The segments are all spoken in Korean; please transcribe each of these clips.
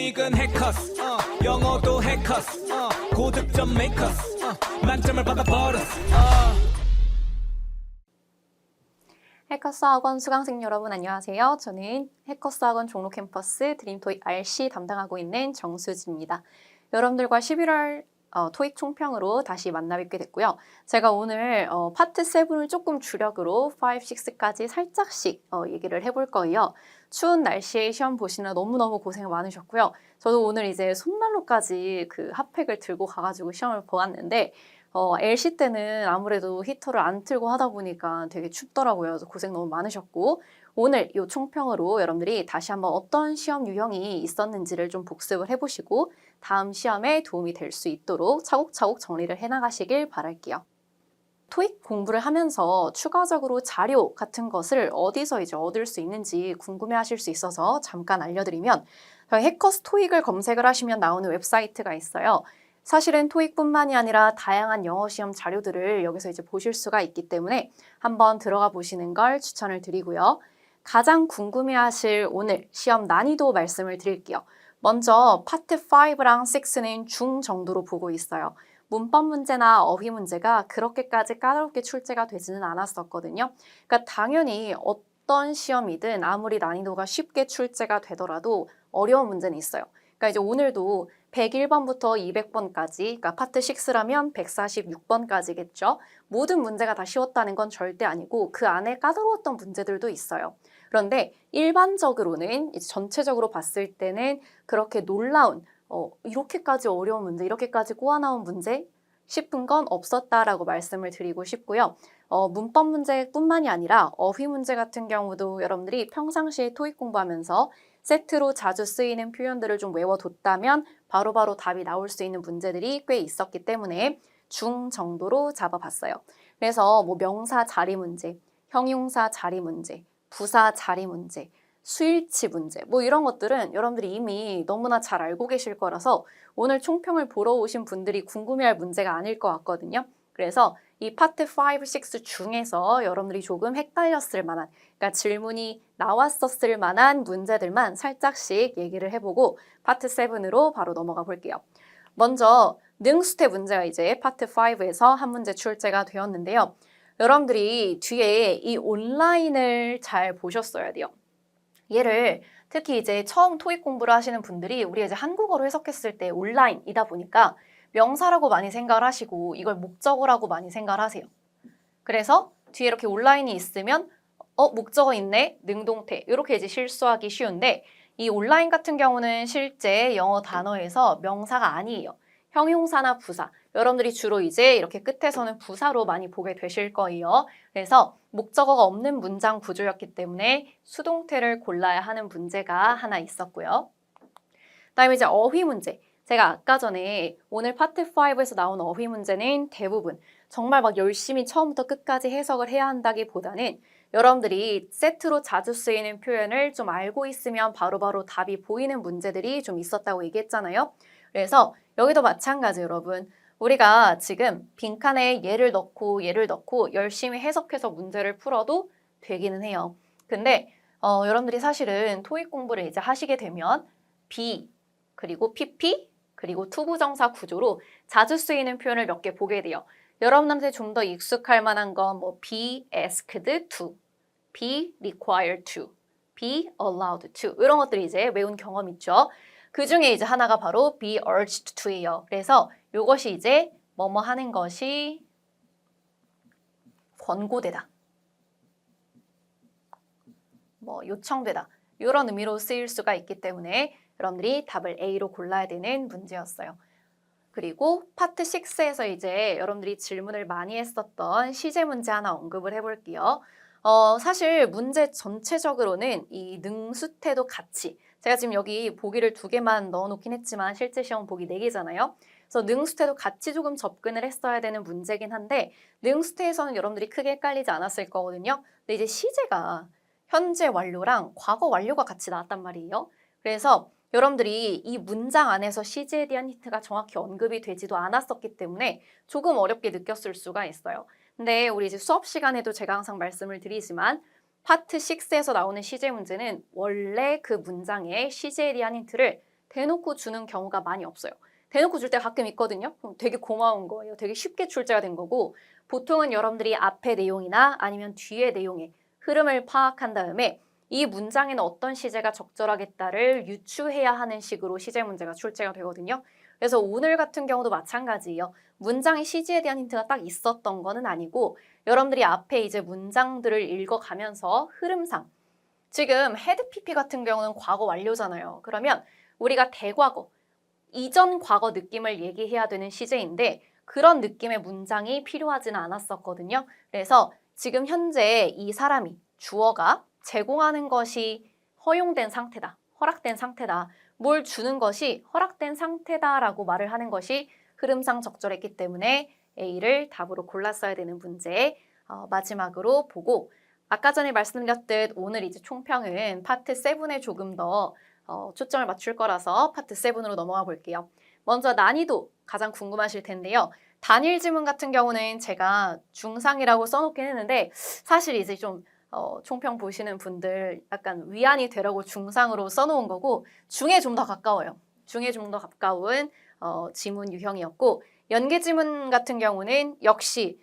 토익은 해커스 영어도 해커스 고득점 메이커스 만점을 받아버렸어 해커스 학원 수강생 여러분 안녕하세요. 저는 해커스 학원 종로 캠퍼스 드림토익 RC 담당하고 있는 정수지입니다. 여러분들과 11월 토익 총평으로 다시 만나 뵙게 됐고요. 제가 오늘 파트 7을 조금 주력으로 5, 6까지 살짝씩 얘기를 해볼 거예요. 추운 날씨에 시험 보시느라 너무너무 고생 많으셨고요. 저도 오늘 이제 손난로까지 그 핫팩을 들고 가가지고 시험을 보았는데 LC 때는 아무래도 히터를 안 틀고 하다 보니까 되게 춥더라고요. 그래서 고생 너무 많으셨고 오늘 이 총평으로 여러분들이 다시 한번 어떤 시험 유형이 있었는지를 좀 복습을 해보시고 다음 시험에 도움이 될 수 있도록 차곡차곡 정리를 해나가시길 바랄게요. 토익 공부를 하면서 추가적으로 자료 같은 것을 어디서 이제 얻을 수 있는지 궁금해하실 수 있어서 잠깐 알려드리면 해커스 토익을 검색을 하시면 나오는 웹사이트가 있어요. 사실은 토익뿐만이 아니라 다양한 영어 시험 자료들을 여기서 이제 보실 수가 있기 때문에 한번 들어가 보시는 걸 추천을 드리고요. 가장 궁금해하실 오늘 시험 난이도 말씀을 드릴게요. 먼저 파트 5랑 6는 중 정도로 보고 있어요. 문법 문제나 어휘 문제가 그렇게까지 까다롭게 출제가 되지는 않았었거든요. 그러니까 당연히 어떤 시험이든 아무리 난이도가 쉽게 출제가 되더라도 어려운 문제는 있어요. 그러니까 이제 오늘도 101번부터 200번까지, 그러니까 파트 6라면 146번까지겠죠. 모든 문제가 다 쉬웠다는 건 절대 아니고 그 안에 까다로웠던 문제들도 있어요. 그런데 일반적으로는 이제 전체적으로 봤을 때는 그렇게 놀라운 이렇게까지 어려운 문제, 이렇게까지 꼬아나온 문제 싶은 건 없었다라고 말씀을 드리고 싶고요. 문법 문제뿐만이 아니라 어휘 문제 같은 경우도 여러분들이 평상시에 토익 공부하면서 세트로 자주 쓰이는 표현들을 좀 외워뒀다면 바로바로 답이 나올 수 있는 문제들이 꽤 있었기 때문에 중 정도로 잡아봤어요. 그래서 뭐 명사 자리 문제, 형용사 자리 문제, 부사 자리 문제, 수일치 문제 뭐 이런 것들은 여러분들이 이미 너무나 잘 알고 계실 거라서 오늘 총평을 보러 오신 분들이 궁금해할 문제가 아닐 것 같거든요. 그래서 이 파트 5, 6 중에서 여러분들이 조금 헷갈렸을 만한, 그러니까 질문이 나왔었을 만한 문제들만 살짝씩 얘기를 해보고 파트 7으로 바로 넘어가 볼게요. 먼저 능수태 문제가 이제 파트 5에서 한 문제 출제가 되었는데요. 여러분들이 뒤에 이 온라인을 잘 보셨어야 돼요. 얘를 특히 이제 처음 토익 공부를 하시는 분들이 우리 이제 한국어로 해석했을 때 온라인이다 보니까 명사라고 많이 생각을 하시고 이걸 목적어라고 많이 생각을 하세요. 그래서 뒤에 이렇게 온라인이 있으면 목적어 있네, 능동태 이렇게 이제 실수하기 쉬운데 이 온라인 같은 경우는 실제 영어 단어에서 명사가 아니에요. 형용사나 부사. 여러분들이 주로 이제 이렇게 끝에서는 부사로 많이 보게 되실 거예요. 그래서 목적어가 없는 문장 구조였기 때문에 수동태를 골라야 하는 문제가 하나 있었고요. 그다음에 이제 어휘 문제. 제가 아까 전에 오늘 파트 5에서 나온 어휘 문제는 대부분 정말 막 열심히 처음부터 끝까지 해석을 해야 한다기보다는 여러분들이 세트로 자주 쓰이는 표현을 좀 알고 있으면 바로바로 답이 보이는 문제들이 좀 있었다고 얘기했잖아요. 그래서 여기도 마찬가지 여러분. 우리가 지금 빈칸에 얘를 넣고 열심히 해석해서 문제를 풀어도 되기는 해요. 근데 여러분들이 사실은 토익 공부를 이제 하시게 되면 be, 그리고 pp, 그리고 투부정사 구조로 자주 쓰이는 표현을 몇 개 보게 돼요. 여러분한테 좀 더 익숙할 만한 건 뭐 be asked to, be required to, be allowed to 이런 것들이 이제 외운 경험 있죠. 그 중에 이제 하나가 바로 be urged to예요. 그래서 이것이 이제 뭐뭐 하는 것이 권고되다, 뭐 요청되다 이런 의미로 쓰일 수가 있기 때문에 여러분들이 답을 A로 골라야 되는 문제였어요. 그리고 파트 6에서 이제 여러분들이 질문을 많이 했었던 시제 문제 하나 언급을 해볼게요. 사실 문제 전체적으로는 이 능수태도 같이 제가 지금 여기 보기를 2개만 넣어놓긴 했지만 실제 시험 보기 4개잖아요. 그래서 능수태도 같이 조금 접근을 했어야 되는 문제긴 한데 능수태에서는 여러분들이 크게 헷갈리지 않았을 거거든요. 근데 이제 시제가 현재 완료랑 과거 완료가 같이 나왔단 말이에요. 그래서 여러분들이 이 문장 안에서 시제에 대한 힌트가 정확히 언급이 되지도 않았었기 때문에 조금 어렵게 느꼈을 수가 있어요. 근데 우리 이제 수업 시간에도 제가 항상 말씀을 드리지만 파트 6에서 나오는 시제 문제는 원래 그 문장의 시제에 대한 힌트를 대놓고 주는 경우가 많이 없어요. 대놓고 줄 때 가끔 있거든요. 그럼 되게 고마운 거예요. 되게 쉽게 출제가 된 거고 보통은 여러분들이 앞의 내용이나 아니면 뒤의 내용의 흐름을 파악한 다음에 이 문장에는 어떤 시제가 적절하겠다를 유추해야 하는 식으로 시제 문제가 출제가 되거든요. 그래서 오늘 같은 경우도 마찬가지예요. 문장의 시제에 대한 힌트가 딱 있었던 거는 아니고 여러분들이 앞에 이제 문장들을 읽어가면서 흐름상 지금 헤드 PP 같은 경우는 과거 완료잖아요. 그러면 우리가 대과거, 이전 과거 느낌을 얘기해야 되는 시제인데 그런 느낌의 문장이 필요하지는 않았었거든요. 그래서 지금 현재 이 사람이 주어가 제공하는 것이 허용된 상태다, 허락된 상태다, 뭘 주는 것이 허락된 상태다라고 말을 하는 것이 흐름상 적절했기 때문에 A를 답으로 골랐어야 되는 문제 마지막으로 보고 아까 전에 말씀드렸듯 오늘 이제 총평은 파트 7에 조금 더 초점을 맞출 거라서 파트 7으로 넘어가 볼게요. 먼저 난이도 가장 궁금하실 텐데요. 단일 지문 같은 경우는 제가 중상이라고 써놓긴 했는데 사실 이제 좀 총평 보시는 분들 약간 위안이 되려고 중상으로 써놓은 거고 중에 좀 더 가까워요. 중에 좀 더 가까운 지문 유형이었고 연계 지문 같은 경우는 역시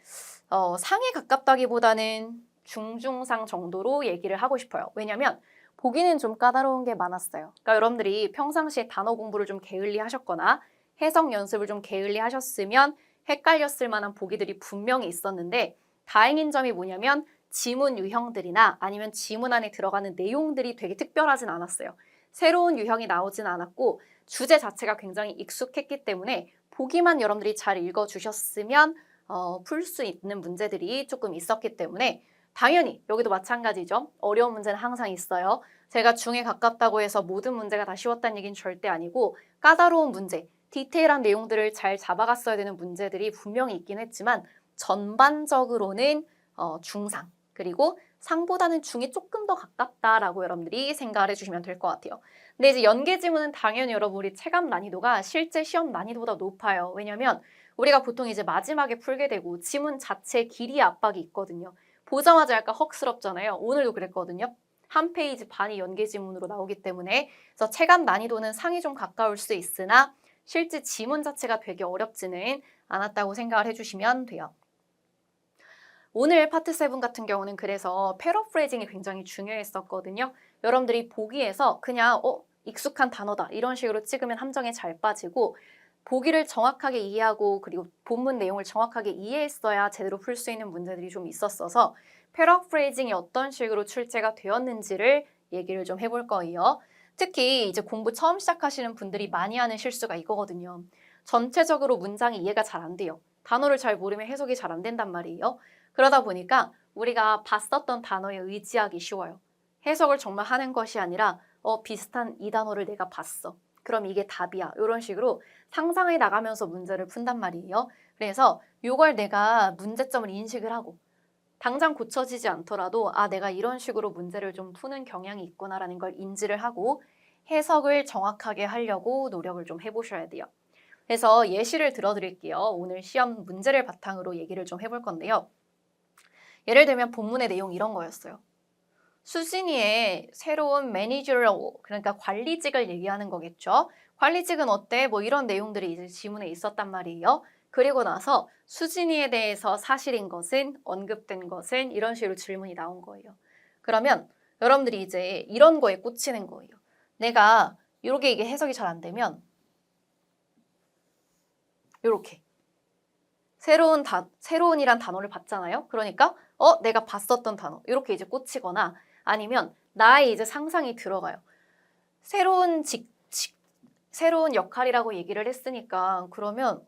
상에 가깝다기보다는 중중상 정도로 얘기를 하고 싶어요. 왜냐면 보기는 좀 까다로운 게 많았어요. 그러니까 여러분들이 평상시에 단어 공부를 좀 게을리 하셨거나 해석 연습을 좀 게을리 하셨으면 헷갈렸을 만한 보기들이 분명히 있었는데 다행인 점이 뭐냐면 지문 유형들이나 아니면 지문 안에 들어가는 내용들이 되게 특별하진 않았어요. 새로운 유형이 나오진 않았고 주제 자체가 굉장히 익숙했기 때문에 보기만 여러분들이 잘 읽어주셨으면 풀 수 있는 문제들이 조금 있었기 때문에 당연히 여기도 마찬가지죠. 어려운 문제는 항상 있어요. 제가 중에 가깝다고 해서 모든 문제가 다 쉬웠다는 얘기는 절대 아니고 까다로운 문제, 디테일한 내용들을 잘 잡아갔어야 되는 문제들이 분명히 있긴 했지만 전반적으로는 중상, 그리고 상보다는 중이 조금 더 가깝다라고 여러분들이 생각을 해주시면 될 것 같아요. 근데 이제 연계 지문은 당연히 여러분 우리 체감 난이도가 실제 시험 난이도보다 높아요. 왜냐면 우리가 보통 이제 마지막에 풀게 되고 지문 자체 길이 압박이 있거든요. 보자마자 약간 헉스럽잖아요. 오늘도 그랬거든요. 한 페이지 반이 연계 지문으로 나오기 때문에 그래서 체감 난이도는 상이 좀 가까울 수 있으나 실제 지문 자체가 되게 어렵지는 않았다고 생각을 해주시면 돼요. 오늘 파트 7 같은 경우는 그래서 패러프레이징이 굉장히 중요했었거든요. 여러분들이 보기에서 그냥 익숙한 단어다 이런 식으로 찍으면 함정에 잘 빠지고 보기를 정확하게 이해하고 그리고 본문 내용을 정확하게 이해했어야 제대로 풀 수 있는 문제들이 좀 있었어서 패러프레이징이 어떤 식으로 출제가 되었는지를 얘기를 좀 해볼 거예요. 특히 이제 공부 처음 시작하시는 분들이 많이 하는 실수가 이거거든요. 전체적으로 문장이 이해가 잘 안 돼요. 단어를 잘 모르면 해석이 잘 안 된단 말이에요. 그러다 보니까 우리가 봤었던 단어에 의지하기 쉬워요. 해석을 정말 하는 것이 아니라 비슷한 이 단어를 내가 봤어. 그럼 이게 답이야. 이런 식으로 상상해 나가면서 문제를 푼단 말이에요. 그래서 이걸 내가 문제점을 인식을 하고 당장 고쳐지지 않더라도 내가 이런 식으로 문제를 좀 푸는 경향이 있구나라는 걸 인지를 하고 해석을 정확하게 하려고 노력을 좀 해보셔야 돼요. 그래서 예시를 들어드릴게요. 오늘 시험 문제를 바탕으로 얘기를 좀 해볼 건데요. 예를 들면 본문의 내용 이런 거였어요. 수진이의 새로운 매니저럴, 그러니까 관리직을 얘기하는 거겠죠. 관리직은 어때? 뭐 이런 내용들이 이제 지문에 있었단 말이에요. 그리고 나서 수진이에 대해서 사실인 것은, 언급된 것은 이런 식으로 질문이 나온 거예요. 그러면 여러분들이 이제 이런 거에 꽂히는 거예요. 내가 이렇게 이게 해석이 잘 안 되면 이렇게 새로운이란 단어를 봤잖아요. 그러니까 내가 봤었던 단어 이렇게 이제 꽂히거나 아니면 나의 이제 상상이 들어가요. 새로운 역할이라고 얘기를 했으니까 그러면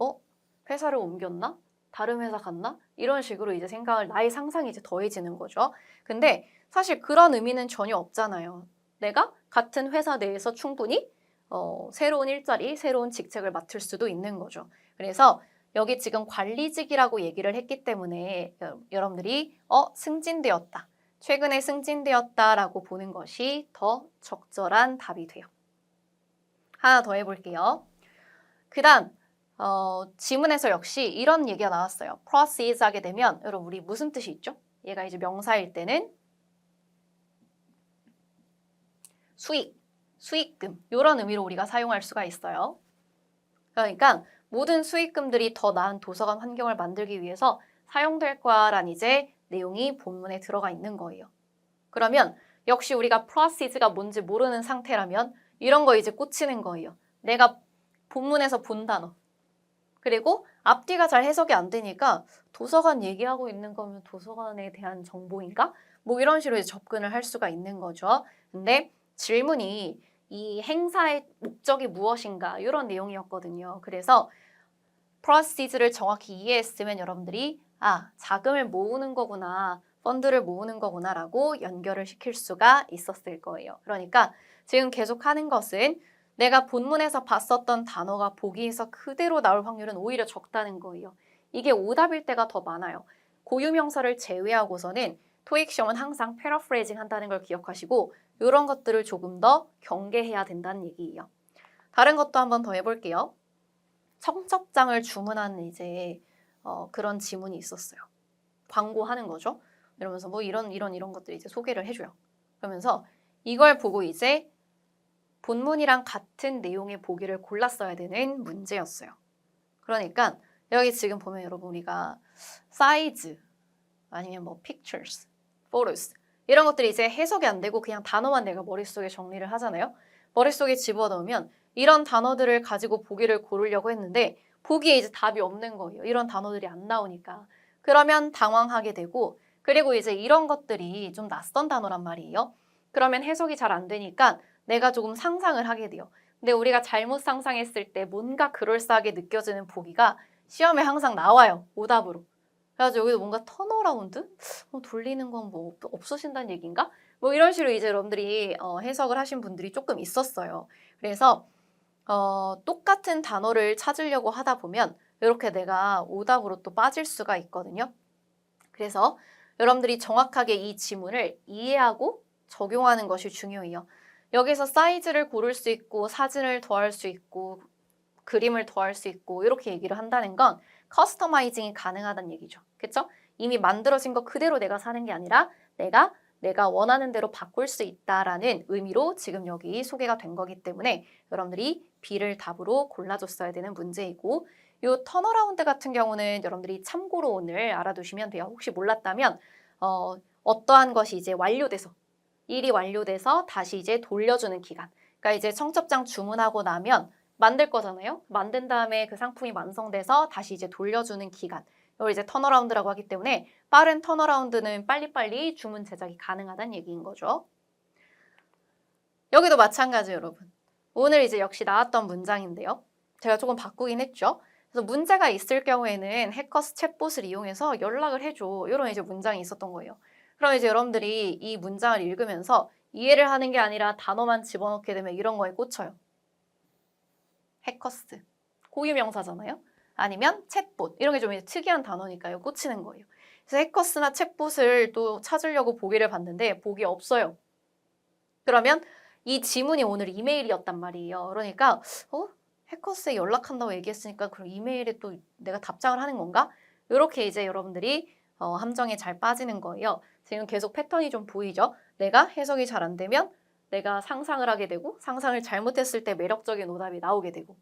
회사를 옮겼나? 다른 회사 갔나? 이런 식으로 이제 나의 상상이 이제 더해지는 거죠. 근데 사실 그런 의미는 전혀 없잖아요. 내가 같은 회사 내에서 충분히 새로운 일자리, 새로운 직책을 맡을 수도 있는 거죠. 그래서 여기 지금 관리직이라고 얘기를 했기 때문에 여러분들이 승진되었다. 최근에 승진되었다라고 보는 것이 더 적절한 답이 돼요. 하나 더 해볼게요. 그 다음 지문에서 역시 이런 얘기가 나왔어요. proceed 하게 되면 여러분 우리 무슨 뜻이 있죠? 얘가 이제 명사일 때는 수익, 수익금 이런 의미로 우리가 사용할 수가 있어요. 그러니까 모든 수익금들이 더 나은 도서관 환경을 만들기 위해서 사용될 거야라는 이제 내용이 본문에 들어가 있는 거예요. 그러면 역시 우리가 proceeds가 뭔지 모르는 상태라면 이런 거 이제 꽂히는 거예요. 내가 본문에서 본 단어. 그리고 앞뒤가 잘 해석이 안 되니까 도서관 얘기하고 있는 거면 도서관에 대한 정보인가? 뭐 이런 식으로 이제 접근을 할 수가 있는 거죠. 근데 질문이 이 행사의 목적이 무엇인가 이런 내용이었거든요. 그래서 proceeds를 정확히 이해했으면 여러분들이 자금을 모으는 거구나, 펀드를 모으는 거구나 라고 연결을 시킬 수가 있었을 거예요. 그러니까 지금 계속 하는 것은 내가 본문에서 봤었던 단어가 보기에서 그대로 나올 확률은 오히려 적다는 거예요. 이게 오답일 때가 더 많아요. 고유명사를 제외하고서는 토익 시험은 항상 패러프레이징 한다는 걸 기억하시고 이런 것들을 조금 더 경계해야 된다는 얘기예요. 다른 것도 한번 더 해볼게요. 청첩장을 주문하는 이제 그런 지문이 있었어요. 광고하는 거죠. 이러면서 뭐 이런 것들 이제 소개를 해줘요. 그러면서 이걸 보고 이제 본문이랑 같은 내용의 보기를 골랐어야 되는 문제였어요. 그러니까 여기 지금 보면 여러분 우리가 사이즈 아니면 뭐 pictures, photos 이런 것들이 이제 해석이 안 되고 그냥 단어만 내가 머릿속에 정리를 하잖아요. 머릿속에 집어넣으면 이런 단어들을 가지고 보기를 고르려고 했는데 보기에 이제 답이 없는 거예요. 이런 단어들이 안 나오니까. 그러면 당황하게 되고 그리고 이제 이런 것들이 좀 낯선 단어란 말이에요. 그러면 해석이 잘 안 되니까 내가 조금 상상을 하게 돼요. 근데 우리가 잘못 상상했을 때 뭔가 그럴싸하게 느껴지는 보기가 시험에 항상 나와요. 오답으로. 그래가지고 여기도 뭔가 턴어라운드? 돌리는 건 뭐 없으신다는 얘기인가? 뭐 이런 식으로 이제 여러분들이 해석을 하신 분들이 조금 있었어요. 그래서 똑같은 단어를 찾으려고 하다 보면 이렇게 내가 오답으로 또 빠질 수가 있거든요. 그래서 여러분들이 정확하게 이 지문을 이해하고 적용하는 것이 중요해요. 여기서 사이즈를 고를 수 있고 사진을 더할 수 있고 그림을 더할 수 있고 이렇게 얘기를 한다는 건 커스터마이징이 가능하다는 얘기죠. 그렇죠? 이미 만들어진 거 그대로 내가 사는 게 아니라 내가 원하는 대로 바꿀 수 있다라는 의미로 지금 여기 소개가 된 거기 때문에 여러분들이 B를 답으로 골라줬어야 되는 문제이고 이 턴어라운드 같은 경우는 여러분들이 참고로 오늘 알아두시면 돼요. 혹시 몰랐다면 어떠한 것이 이제 완료돼서 일이 완료돼서 다시 이제 돌려주는 기간. 그러니까 이제 청첩장 주문하고 나면 만들 거잖아요. 만든 다음에 그 상품이 완성돼서 다시 이제 돌려주는 기간. 이걸 이제 턴어라운드라고 하기 때문에 빠른 턴어라운드는 빨리빨리 주문 제작이 가능하다는 얘기인 거죠. 여기도 마찬가지 여러분. 오늘 이제 역시 나왔던 문장인데요. 제가 조금 바꾸긴 했죠. 그래서 문제가 있을 경우에는 해커스 챗봇을 이용해서 연락을 해줘. 이런 이제 문장이 있었던 거예요. 그럼 이제 여러분들이 이 문장을 읽으면서 이해를 하는 게 아니라 단어만 집어넣게 되면 이런 거에 꽂혀요. 해커스. 고유명사잖아요. 아니면 챗봇. 이런 게 좀 특이한 단어니까요. 꽂히는 거예요. 그래서 해커스나 챗봇을 또 찾으려고 보기를 봤는데 보기 없어요. 그러면 이 지문이 오늘 이메일이었단 말이에요. 그러니까 해커스에 연락한다고 얘기했으니까 그럼 이메일에 또 내가 답장을 하는 건가? 이렇게 이제 여러분들이 함정에 잘 빠지는 거예요. 지금 계속 패턴이 좀 보이죠? 내가 해석이 잘 안 되면 내가 상상을 하게 되고 상상을 잘못했을 때 매력적인 오답이 나오게 되고.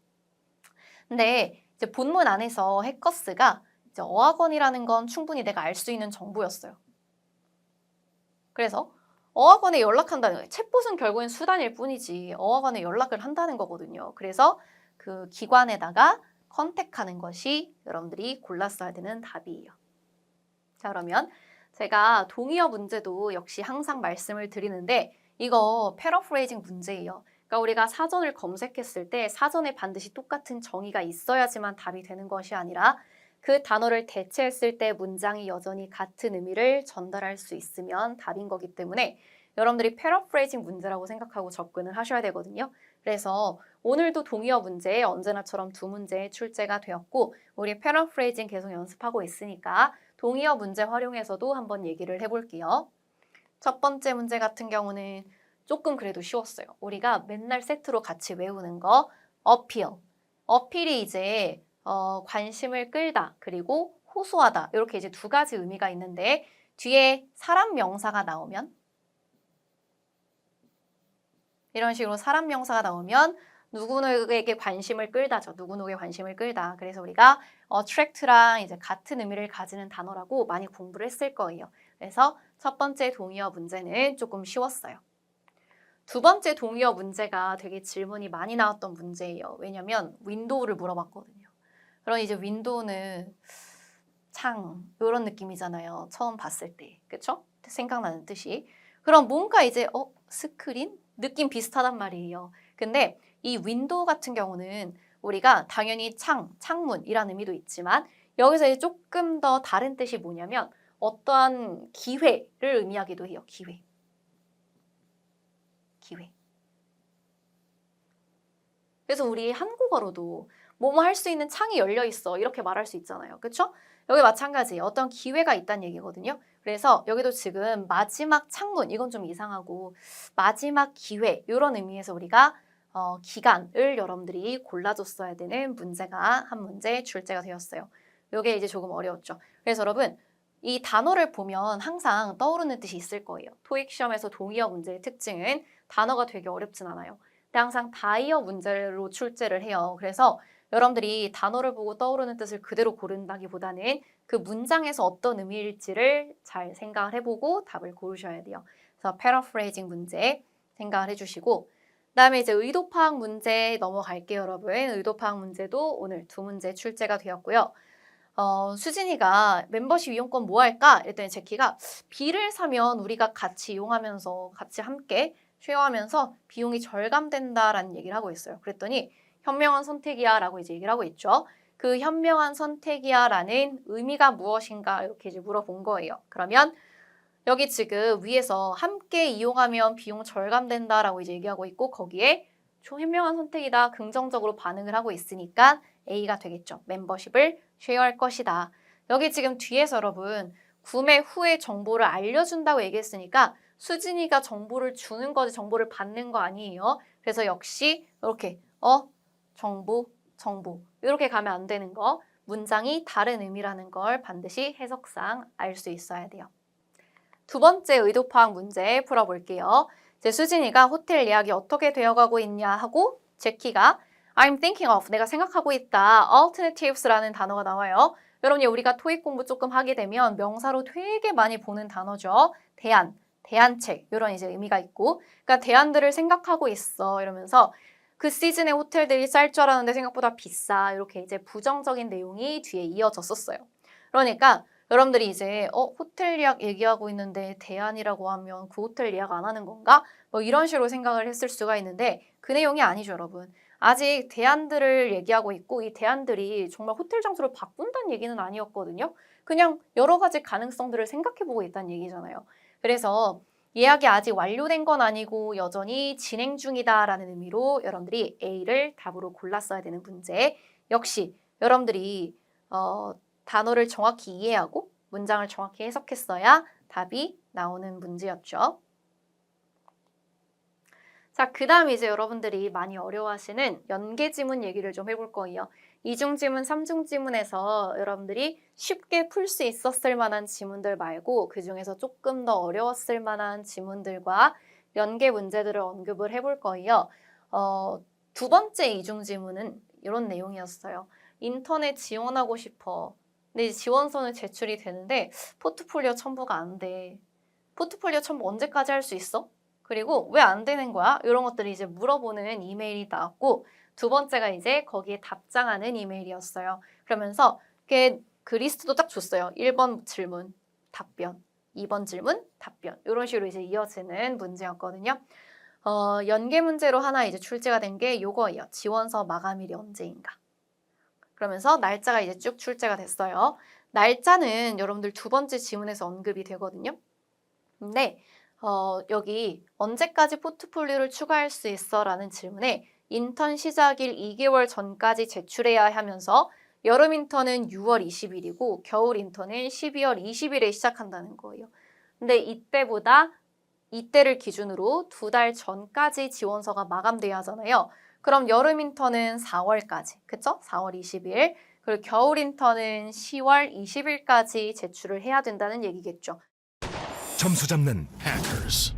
근데 이제 본문 안에서 해커스가 이제 어학원이라는 건 충분히 내가 알 수 있는 정보였어요. 그래서 어학원에 연락한다는 거예요. 챗봇은 결국엔 수단일 뿐이지 어학원에 연락을 한다는 거거든요. 그래서 그 기관에다가 컨택하는 것이 여러분들이 골랐어야 되는 답이에요. 자, 그러면 제가 동의어 문제도 역시 항상 말씀을 드리는데 이거 패러프레이징 문제예요. 그러니까 우리가 사전을 검색했을 때 사전에 반드시 똑같은 정의가 있어야지만 답이 되는 것이 아니라 그 단어를 대체했을 때 문장이 여전히 같은 의미를 전달할 수 있으면 답인 거기 때문에 여러분들이 패러프레이징 문제라고 생각하고 접근을 하셔야 되거든요. 그래서 오늘도 동의어 문제 언제나처럼 2문제 출제가 되었고 우리 패러프레이징 계속 연습하고 있으니까 동의어 문제 활용해서도 한번 얘기를 해볼게요. 첫 번째 문제 같은 경우는 조금 그래도 쉬웠어요. 우리가 맨날 세트로 같이 외우는 거 appeal. 어필이 이제 관심을 끌다 그리고 호소하다 이렇게 이제 두 가지 의미가 있는데 뒤에 사람 명사가 나오면 이런 식으로 사람 명사가 나오면 누구누구에게 관심을 끌다죠. 누구누구에게 관심을 끌다. 그래서 우리가 attract랑 이제 같은 의미를 가지는 단어라고 많이 공부를 했을 거예요. 그래서 첫 번째 동의어 문제는 조금 쉬웠어요. 두 번째 동의어 문제가 되게 질문이 많이 나왔던 문제예요. 왜냐면 윈도우를 물어봤거든요. 그럼 이제 윈도우는 창 이런 느낌이잖아요. 처음 봤을 때. 그쵸? 생각나는 뜻이. 그럼 뭔가 이제 스크린? 느낌 비슷하단 말이에요. 근데 이 윈도우 같은 경우는 우리가 당연히 창문이라는 의미도 있지만 여기서 이제 조금 더 다른 뜻이 뭐냐면 어떠한 기회를 의미하기도 해요. 기회. 그래서 우리 한국어로도 뭐뭐 할 수 있는 창이 열려 있어 이렇게 말할 수 있잖아요. 그렇죠? 여기 마찬가지 어떤 기회가 있다는 얘기거든요. 그래서 여기도 지금 마지막 창문 이건 좀 이상하고 마지막 기회 이런 의미에서 우리가 기간을 여러분들이 골라줬어야 되는 문제가 한 문제 출제가 되었어요. 이게 이제 조금 어려웠죠. 그래서 여러분 이 단어를 보면 항상 떠오르는 뜻이 있을 거예요. 토익 시험에서 동의어 문제의 특징은 단어가 되게 어렵진 않아요. 근데 항상 다이어 문제로 출제를 해요. 그래서 여러분들이 단어를 보고 떠오르는 뜻을 그대로 고른다기보다는 그 문장에서 어떤 의미일지를 잘 생각을 해보고 답을 고르셔야 돼요. 그래서 패러프레이징 문제 생각을 해주시고 그다음에 이제 의도 파악 문제 넘어갈게요, 여러분. 의도 파악 문제도 오늘 두 문제 출제가 되었고요. 수진이가 멤버십 이용권 뭐 할까? 이랬더니 제키가 B를 사면 우리가 같이 이용하면서 같이 함께 쉐어하면서 비용이 절감된다라는 얘기를 하고 있어요. 그랬더니 현명한 선택이야 라고 이제 얘기를 하고 있죠. 그 현명한 선택이야 라는 의미가 무엇인가 이렇게 이제 물어본 거예요. 그러면 여기 지금 위에서 함께 이용하면 비용 절감된다라고 이제 얘기하고 있고 거기에 현명한 선택이다 긍정적으로 반응을 하고 있으니까 A가 되겠죠. 멤버십을 쉐어할 것이다. 여기 지금 뒤에서 여러분 구매 후에 정보를 알려준다고 얘기했으니까 수진이가 정보를 주는 거지 정보를 받는 거 아니에요. 그래서 역시 이렇게 정보 이렇게 가면 안 되는 거 문장이 다른 의미라는 걸 반드시 해석상 알 수 있어야 돼요. 두 번째 의도 파악 문제 풀어볼게요. 이제 수진이가 호텔 예약이 어떻게 되어가고 있냐 하고 제키가 I'm thinking of 내가 생각하고 있다 alternatives라는 단어가 나와요. 여러분이 우리가 토익 공부 조금 하게 되면 명사로 되게 많이 보는 단어죠. 대안책 이런 이제 의미가 있고 그러니까 대안들을 생각하고 있어 이러면서 그 시즌에 호텔들이 쌀 줄 알았는데 생각보다 비싸 이렇게 이제 부정적인 내용이 뒤에 이어졌었어요. 그러니까 여러분들이 이제 호텔 예약 얘기하고 있는데 대안이라고 하면 그 호텔 예약 안 하는 건가? 뭐 이런 식으로 생각을 했을 수가 있는데 그 내용이 아니죠, 여러분. 아직 대안들을 얘기하고 있고 이 대안들이 정말 호텔 장소를 바꾼다는 얘기는 아니었거든요. 그냥 여러 가지 가능성들을 생각해보고 있다는 얘기잖아요. 그래서 예약이 아직 완료된 건 아니고 여전히 진행 중이다라는 의미로 여러분들이 A를 답으로 골랐어야 되는 문제. 역시 여러분들이 단어를 정확히 이해하고 문장을 정확히 해석했어야 답이 나오는 문제였죠. 자, 그 다음 이제 여러분들이 많이 어려워하시는 연계지문 얘기를 좀 해볼 거예요. 이중지문, 삼중지문에서 여러분들이 쉽게 풀 수 있었을 만한 지문들 말고 그중에서 조금 더 어려웠을 만한 지문들과 연계 문제들을 언급을 해볼 거예요. 두 번째 이중지문은 이런 내용이었어요. 인턴에 지원하고 싶어. 근데 지원서는 제출이 되는데 포트폴리오 첨부가 안 돼. 포트폴리오 첨부 언제까지 할 수 있어? 그리고 왜 안 되는 거야? 이런 것들이 이제 물어보는 이메일이 나왔고 두 번째가 이제 거기에 답장하는 이메일이었어요. 그러면서 그 리스트도 딱 줬어요. 1번 질문, 답변, 2번 질문, 답변 이런 식으로 이제 이어지는 문제였거든요. 연계 문제로 하나 이제 출제가 된 게 요거예요. 지원서 마감일이 언제인가? 그러면서 날짜가 이제 쭉 출제가 됐어요. 날짜는 여러분들 두 번째 지문에서 언급이 되거든요. 근데 여기 언제까지 포트폴리오를 추가할 수 있어? 라는 질문에 인턴 시작일 2개월 전까지 제출해야 하면서 여름 인턴은 6월 20일이고 겨울 인턴은 12월 20일에 시작한다는 거예요. 근데 이때를 기준으로 2달 전까지 지원서가 마감돼야 하잖아요. 그럼 여름 인턴은 4월까지, 그쵸? 4월 20일. 그리고 겨울 인턴은 10월 20일까지 제출을 해야 된다는 얘기겠죠. 점수 잡는 Hackers.